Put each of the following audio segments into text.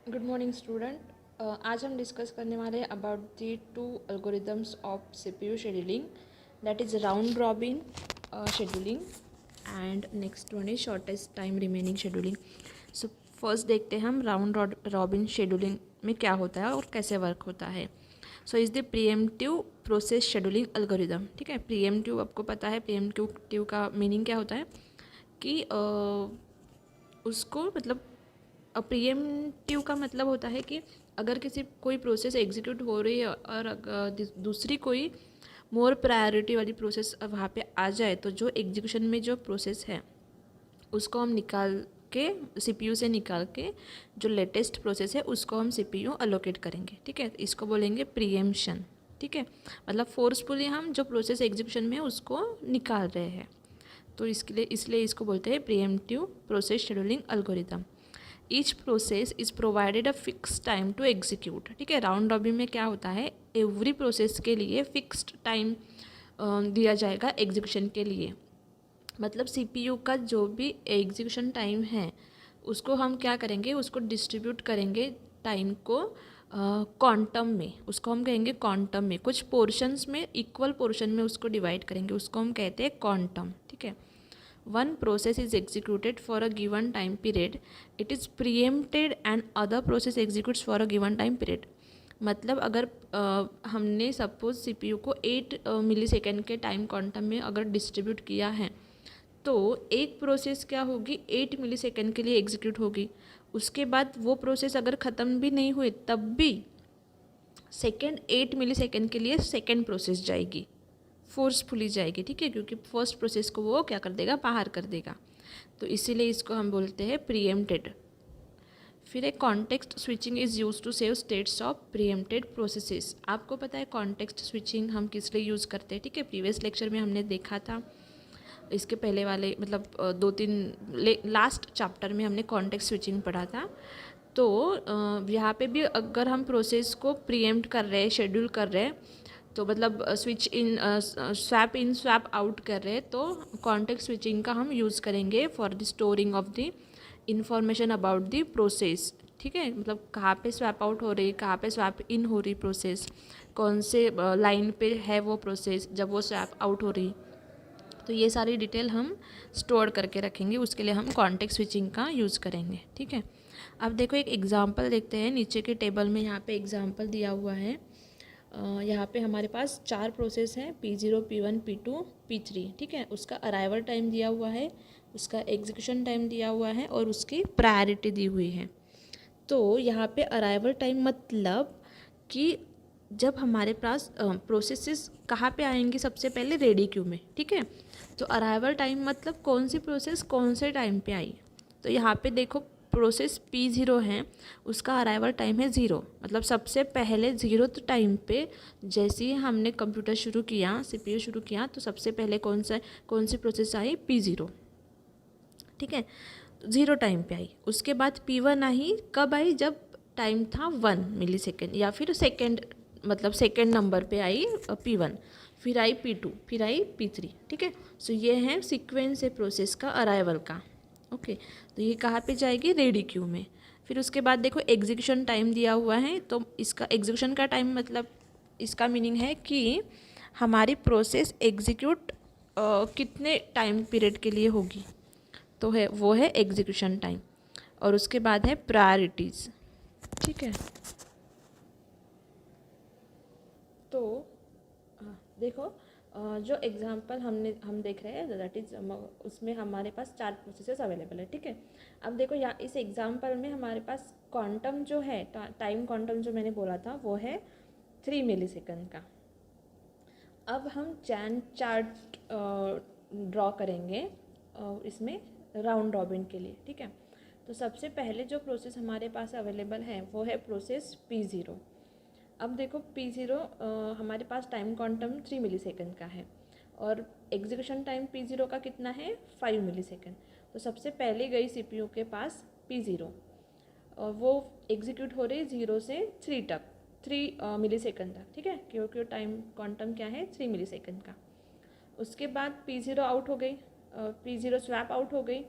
Good morning student. आज हम discuss करने वाले हैं about the two algorithms of CPU scheduling, that is round robin scheduling and next one is shortest time remaining scheduling. So first देखते हैं हम round robin scheduling में क्या होता है और कैसे वर्क होता है। So is the pre-emptive process scheduling algorithm. ठीक है, प्रीएम्प्टिव आपको पता है, प्रीएम्प्टिव का मीनिंग क्या होता है कि उसको मतलब प्रीएम्प्टिव का मतलब होता है कि अगर किसी कोई प्रोसेस एग्जीक्यूट हो रही है और दूसरी कोई मोर प्रायोरिटी वाली प्रोसेस वहाँ पे आ जाए तो जो एग्जीक्यूशन में जो प्रोसेस है उसको हम निकाल के सीपीयू से निकाल के जो लेटेस्ट प्रोसेस है उसको हम सीपीयू अलोकेट करेंगे। ठीक है, इसको बोलेंगे प्रीएम्पशन। ठीक है, मतलब फोर्सफुली हम जो प्रोसेस एग्जीक्यूशन में है उसको निकाल रहे हैं, तो इसलिए इसको बोलते हैं preemptive process scheduling algorithm. Each process is provided a fix time to execute. ठीक है, राउंड रॉबिन में क्या होता है, एवरी प्रोसेस के लिए फिक्स्ड टाइम दिया जाएगा एग्जीक्यूशन के लिए। मतलब सीपीयू का जो भी एग्जीक्यूशन टाइम है उसको हम क्या करेंगे, उसको डिस्ट्रीब्यूट करेंगे टाइम को क्वांटम में, उसको हम कहेंगे क्वांटम में, कुछ पोर्शंस में इक्वल पोर्शन में उसको डिवाइड करेंगे, उसको हम कहते हैं क्वांटम। ठीक है, one process is executed for a given time period, it is preempted and other process executes for a given time period। मतलब अगर हमने सपोज सीपीयू को 8 मिली सेकेंड के टाइम क्वांटम में अगर डिस्ट्रीब्यूट किया है तो एक प्रोसेस क्या होगी, 8 मिली सेकेंड के लिए एग्जीक्यूट होगी। उसके बाद वो प्रोसेस अगर ख़त्म भी नहीं हुई तब भी सेकेंड 8 मिली सेकेंड के लिए सेकेंड प्रोसेस जाएगी, फोर्सफुली जाएगी। ठीक है, क्योंकि फर्स्ट प्रोसेस को वो क्या कर देगा, बाहर कर देगा, तो इसीलिए इसको हम बोलते हैं प्रीएम्प्टेड। फिर एक context switching is use to save states of preempted processes. आपको पता है कॉन्टेक्स्ट स्विचिंग हम किस लिए यूज़ करते हैं। ठीक है, प्रीवियस लेक्चर में हमने देखा था, इसके पहले वाले मतलब 2-3 लास्ट चैप्टर में हमने कॉन्टेक्स्ट स्विचिंग पढ़ा था। तो यहाँ पे भी अगर हम प्रोसेस को प्रीएम्प्ट कर रहे हैं, शेड्यूल कर रहे हैं, तो मतलब switch in swap in swap out कर रहे हैं, तो कॉन्टेक्स्ट स्विचिंग का हम यूज़ करेंगे for the storing of the information about the process. ठीक है, मतलब कहाँ पे स्वैप आउट हो रही है, कहाँ पे स्वैप इन हो रही प्रोसेस, कौन से लाइन पे है वो प्रोसेस जब वो स्वैप आउट हो रही, तो ये सारी डिटेल हम स्टोर करके रखेंगे, उसके लिए हम कॉन्टेक्स्ट स्विचिंग का यूज़ करेंगे। ठीक है, अब देखो एक एग्जांपल देखते हैं, नीचे के टेबल में यहाँ पे एग्जांपल दिया हुआ है। यहाँ पे हमारे पास 4 प्रोसेस हैं, P0, P1, P2, P3। ठीक है, उसका अराइवल टाइम दिया हुआ है, उसका एग्जीक्यूशन टाइम दिया हुआ है और उसकी प्रायोरिटी दी हुई है। तो यहाँ पे अराइवल टाइम मतलब कि जब हमारे पास प्रोसेसेस कहाँ पे आएंगी, सबसे पहले रेडी क्यू में। ठीक है, तो अराइवल टाइम मतलब कौन सी प्रोसेस कौन से टाइम पे आई। तो यहाँ पे देखो प्रोसेस P0 है, उसका अराइवल टाइम है 0, मतलब सबसे पहले 0 टाइम पे जैसे ही हमने कंप्यूटर शुरू किया, सीपीयू शुरू किया, तो सबसे पहले कौन सी प्रोसेस आई, P0। ठीक है, 0 टाइम पे आई। उसके बाद P1 आई, कब आई, जब टाइम था 1 मिली सेकेंड, या फिर सेकेंड मतलब सेकेंड नंबर पे आई P1, फिर आई P2, फिर आई P3। ठीक है, सो ये है सीक्वेंस है प्रोसेस का अराइवल का। ओके, तो ये कहाँ पे जाएगी, रेडी क्यू में। फिर उसके बाद देखो एग्जीक्यूशन टाइम दिया हुआ है, तो इसका एग्जीक्यूशन का टाइम मतलब इसका मीनिंग है कि हमारी प्रोसेस एग्जीक्यूट कितने टाइम पीरियड के लिए होगी, तो है वो है एग्जीक्यूशन टाइम। और उसके बाद है प्रायोरिटीज़। ठीक है, तो देखो जो एग्जांपल हम देख रहे हैं दैट इज़ उसमें हमारे पास 4 प्रोसेसेस अवेलेबल है। ठीक है, अब देखो यहाँ इस एग्जांपल में हमारे पास क्वांटम जो है, टाइम क्वांटम जो मैंने बोला था वो है 3 मिली सेकेंड का। अब हम चैन चार्ट ड्रॉ करेंगे इसमें राउंड रॉबिन के लिए। ठीक है, तो सबसे पहले जो प्रोसेस हमारे पास अवेलेबल है वो है प्रोसेस P0। अब देखो P0 हमारे पास टाइम क्वांटम 3 मिली सेकेंड का है और एग्जीक्यूशन टाइम P0 का कितना है, 5 मिली सेकेंड। तो सबसे पहले गई सीपीयू के पास P0 और वो एग्जीक्यूट हो रही 0 से 3 तक, 3 मिली सेकेंड तक। ठीक है, क्योंकि टाइम क्वांटम क्या है, 3 मिली सेकेंड का। उसके बाद P0 आउट हो गई, P0 स्वैप आउट हो गई।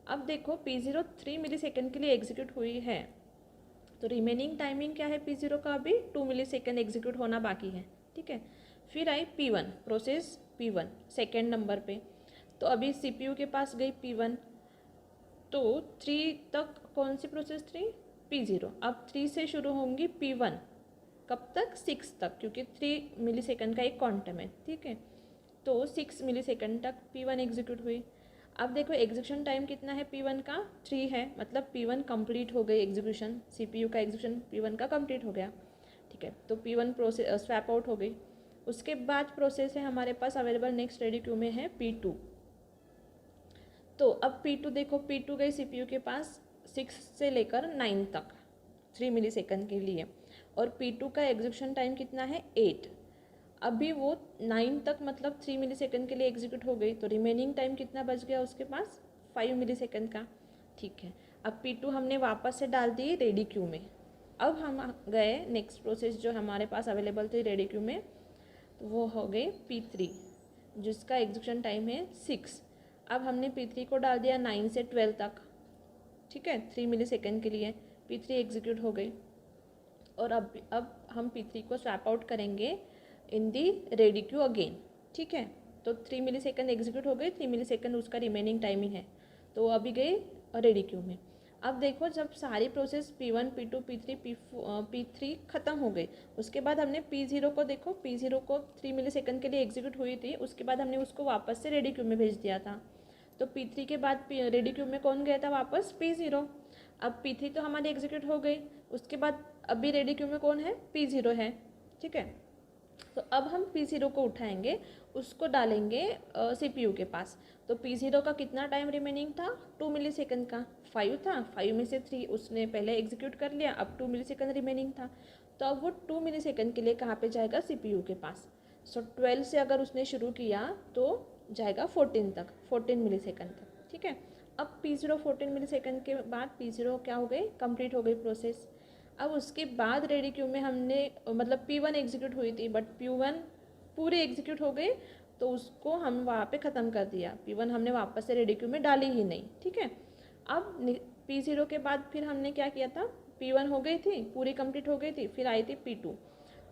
अब देखो P0 3 मिली सेकेंड के लिए एग्जीक्यूट हुई है, तो रिमेनिंग टाइमिंग क्या है P0 का, अभी 2 मिली सेकेंड एग्जीक्यूट होना बाकी है, ठीक है। फिर आई P1, process P1 second number पे। तो अभी CPU के पास गई P1, तो 3 तक कौन सी प्रोसेस थी, P0। अब 3 से शुरू होंगी P1, कब तक, 6 तक, क्योंकि 3 मिली सेकेंड का एक क्वांटम है, ठीक है। तो 6 मिली सेकेंड तक P1 एग्जीक्यूट हुई। अब देखो एग्जीक्यूशन टाइम कितना है P1 का, 3 है, मतलब P1 कंप्लीट हो गई एग्जीक्यूशन, CPU का एग्जीक्यूशन P1 का कंप्लीट हो गया, ठीक है। तो P1 प्रोसेस स्वैप आउट हो गई। उसके बाद प्रोसेस है हमारे पास अवेलेबल नेक्स्ट रेडी क्यू में है P2। तो अब P2 देखो, P2 गई CPU के पास 6 से लेकर 9 तक 3 मिली सेकेंड के लिए, और P2 का एग्जीक्यूशन टाइम कितना है 8। अभी वो 9 तक मतलब 3 मिली सेकेंड के लिए एग्जीक्यूट हो गई, तो रिमेनिंग टाइम कितना बच गया उसके पास, 5 मिली सेकेंड का, ठीक है। अब P2 हमने वापस से डाल दी रेडी क्यू में। अब हम गए नेक्स्ट प्रोसेस जो हमारे पास अवेलेबल थी रेडी क्यू में, तो वो हो गई P3 जिसका एग्जीक्यूशन टाइम है 6। अब हमने P3 को डाल दिया 9 से 12 तक, ठीक है, 3 मिली सेकेंड के लिए P3 एग्जीक्यूट हो गई। और अब हम P3 को स्वैप आउट करेंगे इन दी रेडी क्यू अगेन, ठीक है। तो 3 मिली सेकेंड एग्जीक्यूट हो गई, 3 मिली सेकेंड उसका रिमेनिंग टाइमिंग है, तो अभी गई रेडी क्यू में। अब देखो जब सारी process P1 P2 P3 P3 ख़त्म हो गई, उसके बाद हमने P0 को देखो, P0 को 3 मिली सेकेंड के लिए एग्जीक्यूट हुई थी, उसके बाद हमने उसको वापस से रेडी क्यू में भेज दिया था। तो P3 के बाद रेडी क्यू में कौन गया था वापस, P0। अब P3 तो हमारी एग्जीक्यूट हो गई, उसके बाद अभी रेडी क्यू में कौन है, P0 है, ठीक है। तो अब हम P0 को उठाएंगे, उसको डालेंगे CPU के पास। तो P0 का कितना टाइम रिमेनिंग था, 2 मिली सेकेंड का, 5 था, 5 में से 3 उसने पहले एग्जीक्यूट कर लिया, अब 2 मिली सेकेंड रिमेनिंग था। तो अब वो 2 मिली सेकेंड के लिए कहाँ पे जाएगा, CPU के पास। सो 12 से अगर उसने शुरू किया तो जाएगा 14 तक, 14 मिली सेकेंड तक, ठीक है। अब P0 14 मिली सेकेंड के बाद P0 क्या हो गई, कंप्लीट हो गई प्रोसेस। अब उसके बाद रेडी क्यू में हमने मतलब P1 एग्जीक्यूट हुई थी, बट P1 पूरी एग्जीक्यूट हो गई, तो उसको हम वहाँ पे ख़त्म कर दिया। P1 हमने वापस से रेडी क्यू में डाली ही नहीं, ठीक है। अब P0 के बाद फिर हमने क्या किया था, P1 हो गई थी, पूरी कंप्लीट हो गई थी, फिर आई थी P2।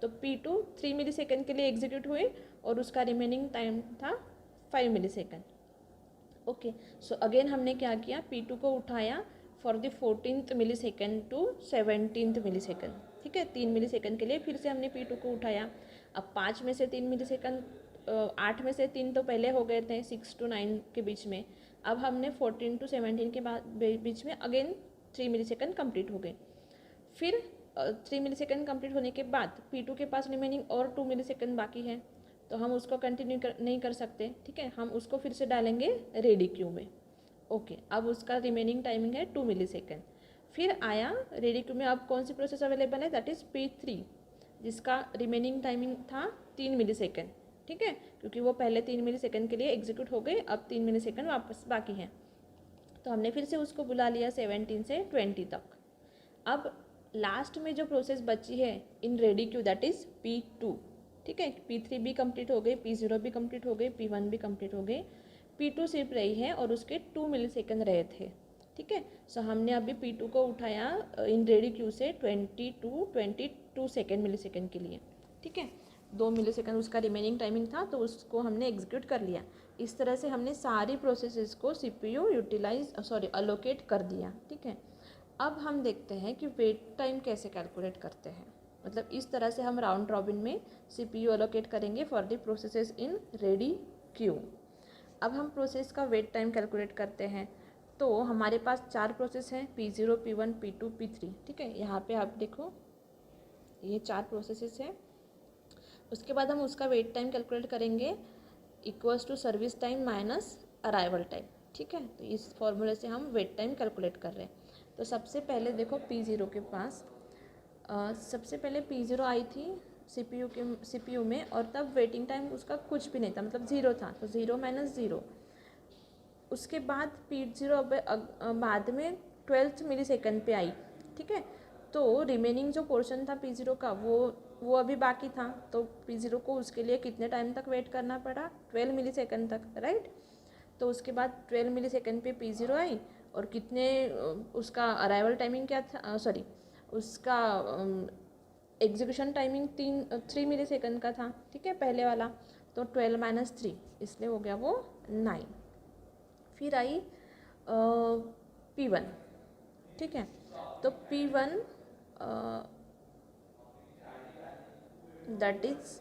तो P2 3 मिली सेकेंड के लिए एग्जीक्यूट हुई, और उसका रिमेनिंग टाइम था 5 milli second, okay. So again हमने क्या किया, P2 को उठाया for the 14th milli second to 17th milli second, ठीक है। 3 मिली सेकेंड के लिए फिर से हमने P2 को उठाया। अब 5 में से 3 मिली सेकेंड, 8 में से 3 तो पहले हो गए थे 6 to 9 के बीच में। अब हमने 14 to 17 के बाद बीच में अगेन 3 मिली सेकेंड कम्प्लीट हो गए। फिर 3 मिली सेकेंड कम्प्लीट होने के बाद P2 के पास रिमेनिंग और 2 मिली सेकेंड बाकी है, तो हम उसको कंटिन्यू नहीं कर सकते, ठीक है। हम उसको फिर से डालेंगे रेडी क्यू में, ओके। अब उसका रिमेनिंग टाइमिंग है 2 मिली सेकेंड। फिर आया रेडी क्यू में अब कौन सी प्रोसेस अवेलेबल है, दैट इज़ P3 जिसका रिमेनिंग टाइमिंग था 3 मिली सेकेंड, ठीक है, क्योंकि वो पहले 3 मिली सेकेंड के लिए एग्जीक्यूट हो गए, अब 3 मिली सेकेंड वापस बाकी हैं। तो हमने फिर से उसको बुला लिया 17 से 20 तक। अब लास्ट में जो प्रोसेस बची है in ready queue that is P2, ठीक है। P3 भी कंप्लीट हो गई, P0 भी कंप्लीट हो गई, P1 भी कंप्लीट हो गई, P2 सिर्फ रही है और उसके 2 मिली सेकेंड रहे थे, ठीक है। सो हमने अभी P2 को उठाया इन रेडी क्यू से 22 सेकेंड मिली सेकेंड के लिए, ठीक है। 2 मिली सेकेंड उसका रिमेनिंग टाइमिंग था, तो उसको हमने एग्जीक्यूट कर लिया। इस तरह से हमने सारी प्रोसेसेस को CPU अलोकेट कर दिया, ठीक है। अब हम देखते हैं कि वेट टाइम कैसे कैलकुलेट करते हैं। मतलब इस तरह से हम राउंड रॉबिन में CPU अलोकेट करेंगे for the processes in ready queue. अब हम प्रोसेस का वेट टाइम कैलकुलेट करते हैं। तो हमारे पास 4 प्रोसेस हैं, P0 P1 P2 P3, ठीक है। यहाँ पे आप देखो ये 4 प्रोसेसेस हैं। उसके बाद हम उसका वेट टाइम कैलकुलेट करेंगे equals to service time minus arrival time, ठीक है। तो इस फॉर्मूले से हम वेट टाइम कैलकुलेट कर रहे हैं। तो सबसे पहले देखो P0 के पास सबसे पहले P0 आई थी CPU में, और तब वेटिंग टाइम उसका कुछ भी नहीं था, मतलब 0 था, तो 0 माइनस 0। उसके बाद P0 बाद में 12th मिली सेकेंड पे आई, ठीक है। तो रिमेनिंग जो पोर्शन था P0 का वो अभी बाकी था, तो P0 को उसके लिए कितने टाइम तक वेट करना पड़ा, 12 मिली सेकेंड तक, राइट। तो उसके बाद 12 मिली सेकेंड पे P0 आई, और कितने उसका अराइवल टाइमिंग क्या था, उसका एग्जीक्यूशन टाइमिंग 3 मिली सेकेंड का था, ठीक है, पहले वाला। तो 12 माइनस 3, इसलिए हो गया वो 9। फिर आई P1, ठीक है। तो P1 दैट इज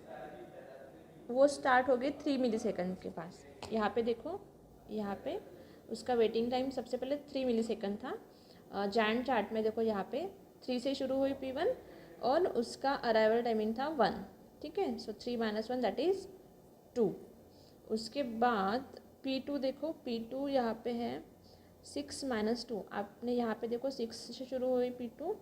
वो स्टार्ट हो गई 3 मिली सेकेंड के पास। यहाँ पे देखो, यहाँ पे उसका वेटिंग टाइम सबसे पहले 3 मिली सेकेंड था। जैन चार्ट में देखो, यहाँ पे 3 से शुरू हुई P1 और उसका अराइवल टाइमिंग था 1, ठीक है। सो 3 माइनस 1 दैट इज़ 2। उसके बाद P2 देखो, P2 यहाँ पे है 6 माइनस 2। आपने यहाँ पे देखो 6 से शुरू हुई P2,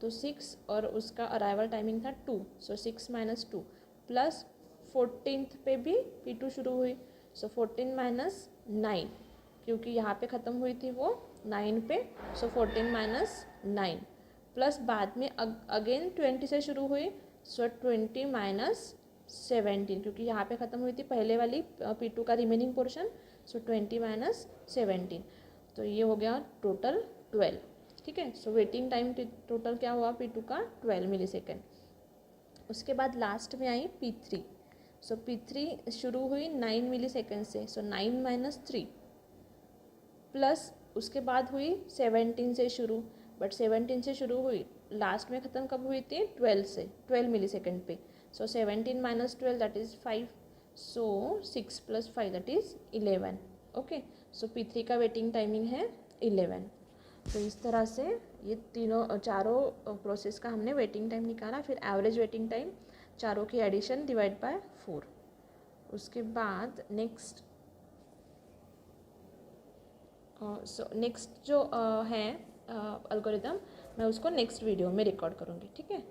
तो 6 और उसका अराइवल टाइमिंग था 2, सो 6 माइनस 2 प्लस 14th पे भी P2 शुरू हुई, सो 14 माइनस 9, क्योंकि यहाँ पे ख़त्म हुई थी वो 9 पे, सो 14 माइनस 9 प्लस बाद में अगेन 20 से शुरू हुई, सो 20 माइनस 17, क्योंकि यहाँ पे ख़त्म हुई थी पहले वाली P2 का रिमेनिंग पोर्शन, सो 20 माइनस 17। तो ये हो गया टोटल 12, ठीक है। सो वेटिंग टाइम टोटल क्या हुआ P2 का 12 मिली सेकेंड। उसके बाद लास्ट में आई P3। सो P3 शुरू हुई 9 मिली सेकेंड से, सो 9 माइनस 3 प्लस उसके बाद हुई 17 से शुरू, बट 17 से शुरू हुई लास्ट में ख़त्म कब हुई थी 12 से, 12 मिली सेकेंड पे। सो 17 minus 12 that is 5, so 6 plus 5 that is 11। Okay, so P3 का वेटिंग टाइमिंग है 11। तो इस तरह से ये चारों प्रोसेस का हमने वेटिंग टाइम निकाला। फिर एवरेज वेटिंग टाइम चारों की एडिशन डिवाइड बाय 4। उसके बाद नेक्स्ट नेक्स्ट जो है एल्गोरिदम, मैं उसको नेक्स्ट वीडियो में रिकॉर्ड करूँगी, ठीक है।